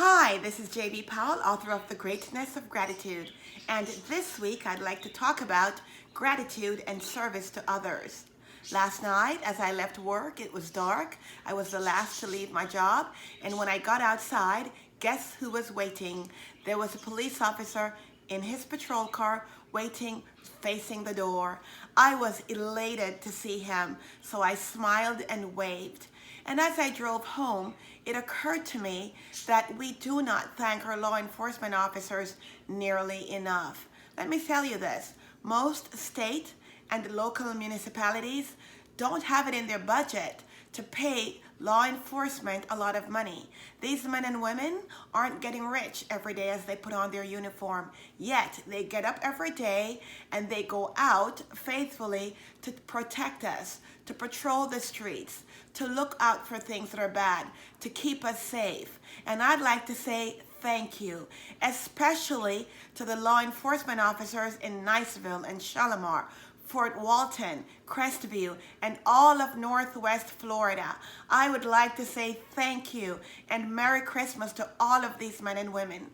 Hi, this is JB Powell, author of The Greatness of Gratitude. And this week I'd like to talk about gratitude and service to others. Last night, as I left work, it was dark. I was the last to leave my job. And when I got outside, guess who was waiting? There was a police officer in his patrol car waiting, facing the door. I was elated to see him, so I smiled and waved. And as I drove home, it occurred to me that we do not thank our law enforcement officers nearly enough. Let me tell you this. Most state and local municipalities don't have it in their budget to pay law enforcement a lot of money. These men and women aren't getting rich every day as they put on their uniform, yet they get up every day and they go out faithfully to protect us, to patrol the streets, to look out for things that are bad, to keep us safe. And I'd like to say thank you, especially to the law enforcement officers in Niceville and Shalimar, Fort Walton, Crestview, and all of Northwest Florida. I would like to say thank you and Merry Christmas to all of these men and women.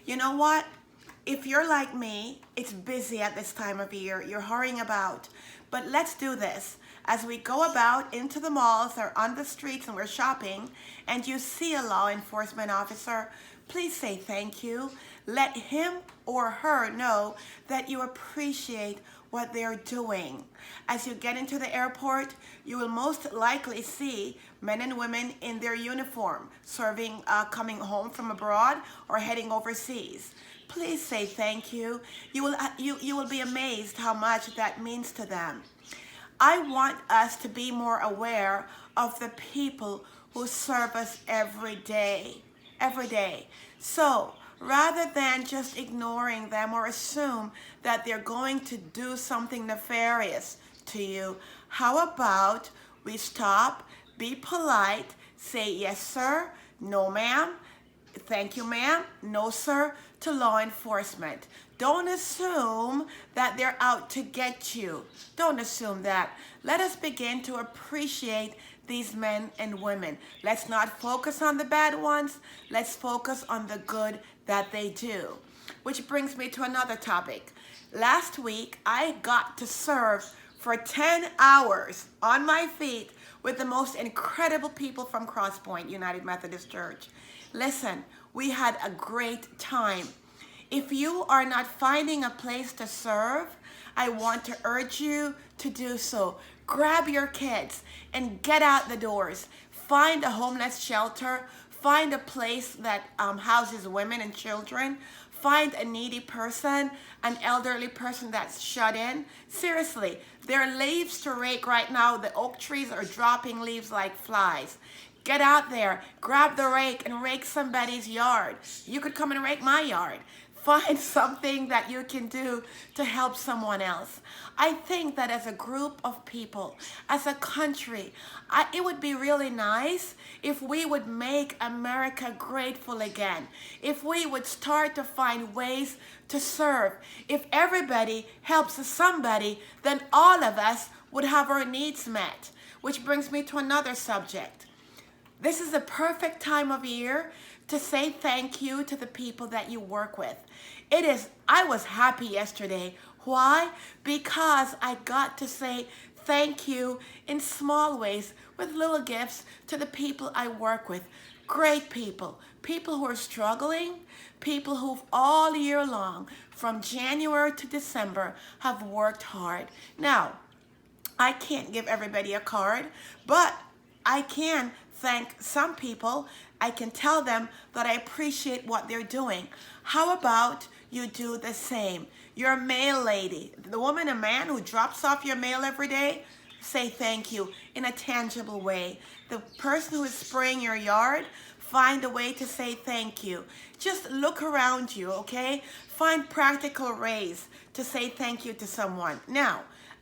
You know what? If you're like me, it's busy at this time of year. You're hurrying about. But let's do this. As we go about into the malls or on the streets and we're shopping and you see a law enforcement officer, please say thank you. Let him or her know that you appreciate what they're doing. As you get into the airport, you will most likely see men and women in their uniform serving, coming home from abroad or heading overseas. Please say thank you. You will be amazed how much that means to them. I want us to be more aware of the people who serve us every day. Every day. So rather than just ignoring them or assume that they're going to do something nefarious to you, how about we stop, be polite, say yes sir, no ma'am, thank you ma'am, no sir, to law enforcement. Don't assume that they're out to get you. Don't assume that. Let us begin to appreciate these men and women. Let's not focus on the bad ones. Let's focus on the good that they do. Which brings me to another topic. Last week, I got to serve for 10 hours on my feet with the most incredible people from Cross Point United Methodist Church. Listen, we had a great time. If you are not finding a place to serve, I want to urge you to do so. Grab your kids and get out the doors. Find a homeless shelter. Find a place that houses women and children. Find a needy person, an elderly person that's shut in. Seriously, there are leaves to rake right now. The oak trees are dropping leaves like flies. Get out there, grab the rake and rake somebody's yard. You could come and rake my yard. Find something that you can do to help someone else. I think that as a group of people, as a country, it would be really nice if we would make America grateful again. If we would start to find ways to serve. If everybody helps somebody, then all of us would have our needs met. Which brings me to another subject. This is a perfect time of year to say thank you to the people that you work with. I was happy yesterday. Why? Because I got to say thank you in small ways with little gifts to the people I work with. Great people. People who are struggling. People who all year long, from January to December, have worked hard. Now, I can't give everybody a card, but I can thank some people. I can tell them that I appreciate what they're doing. How about you do the same? You're a mail lady, the woman and man who drops off your mail every day, say thank you in a tangible way. The person who is spraying your yard, find a way to say thank you. Just look around you, okay? Find practical ways to say thank you to someone. Now,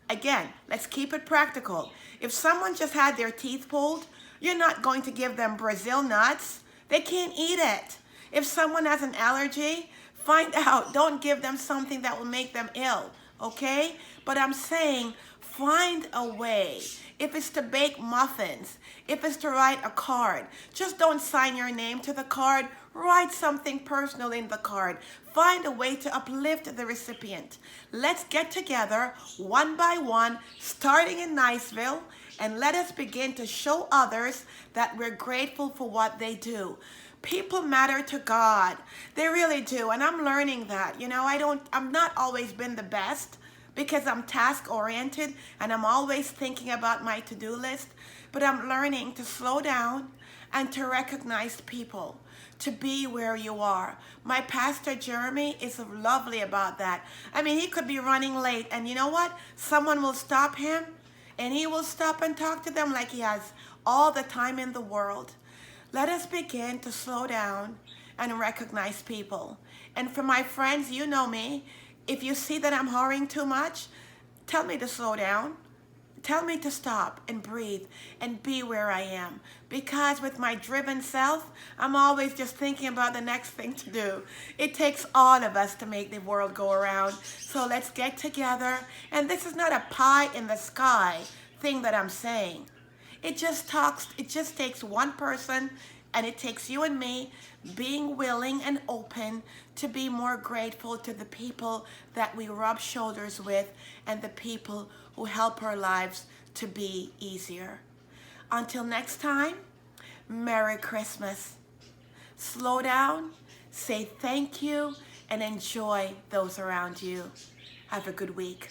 again, let's keep it practical. If someone just had their teeth pulled, you're not going to give them Brazil nuts. They can't eat it. If someone has an allergy, find out. Don't give them something that will make them ill, okay? But I'm saying Find a way. If it's to bake muffins, if it's to write a card, just don't sign your name to the card. Write something personal in the card. Find a way to uplift the recipient. Let's get together one by one, starting in Niceville, and let us begin to show others that we're grateful for what they do. People matter to God. They really do. And I'm learning that. I'm not always been the best because I'm task oriented and I'm always thinking about my to-do list. But I'm learning to slow down and to recognize people, to be where you are. My pastor Jeremy is lovely about that. I mean, he could be running late and you know what? Someone will stop him and he will stop and talk to them like he has all the time in the world. Let us begin to slow down and recognize people. And for my friends, you know me, if you see that I'm hurrying too much, tell me to slow down. Tell me to stop and breathe and be where I am. Because with my driven self, I'm always just thinking about the next thing to do. It takes all of us to make the world go around. So let's get together. And this is not a pie in the sky thing that I'm saying. It just takes one person, and it takes you and me being willing and open to be more grateful to the people that we rub shoulders with and the people who help our lives to be easier. Until next time, Merry Christmas. Slow down, say thank you, and enjoy those around you. Have a good week.